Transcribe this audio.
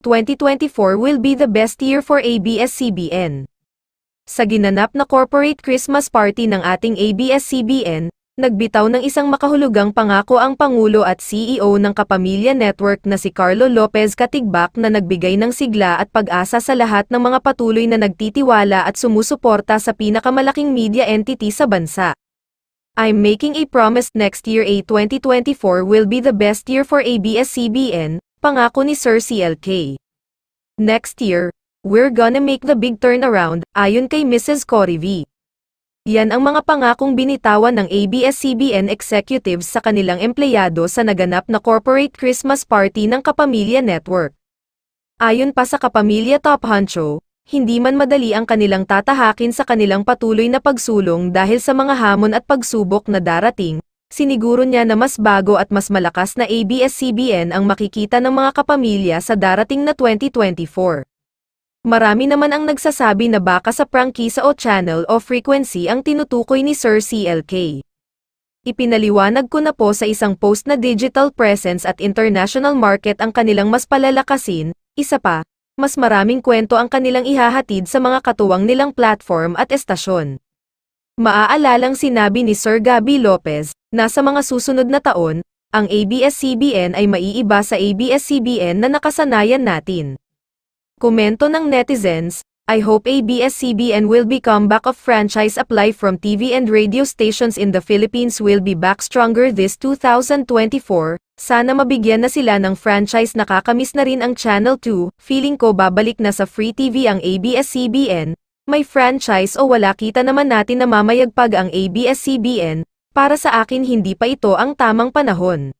2024 will be the best year for ABS-CBN. Sa ginanap na corporate Christmas party ng ating ABS-CBN, nagbitaw ng isang makahulugang pangako ang Pangulo at CEO ng Kapamilya Network na si Carlo Lopez Katigbak na nagbigay ng sigla at pag-asa sa lahat ng mga patuloy na nagtitiwala at sumusuporta sa pinakamalaking media entity sa bansa. I'm making a promise next year 2024 will be the best year for ABS-CBN, pangako ni Sir CLK. Next year, we're gonna make the big turnaround, ayon kay Mrs. Cory V. Yan ang mga pangakong binitawan ng ABS-CBN executives sa kanilang empleyado sa naganap na corporate Christmas party ng Kapamilya Network. Ayon pa sa Kapamilya Top Honcho, hindi man madali ang kanilang tatahakin sa kanilang patuloy na pagsulong dahil sa mga hamon at pagsubok na darating, siniguro niya na mas bago at mas malakas na ABS-CBN ang makikita ng mga kapamilya sa darating na 2024. Marami naman ang nagsasabi na baka sa prangkisa o channel o frequency ang tinutukoy ni Sir CLK. Ipinaliwanag ko na po sa isang post na digital presence at international market ang kanilang mas palalakasin, isa pa, mas maraming kwento ang kanilang ihahatid sa mga katuwang nilang platform at estasyon. Maaalalang sinabi ni Sir Gabby Lopez, na sa mga susunod na taon, ang ABS-CBN ay maiiba sa ABS-CBN na nakasanayan natin. Komento ng netizens, I hope ABS-CBN will be comeback of franchise apply from TV and radio stations in the Philippines will be back stronger this 2024, sana mabigyan na sila ng franchise nakakamiss na rin ang Channel 2, feeling ko babalik na sa free TV ang ABS-CBN, may franchise o wala kita naman natin na mamayagpag ang ABS-CBN, para sa akin hindi pa ito ang tamang panahon.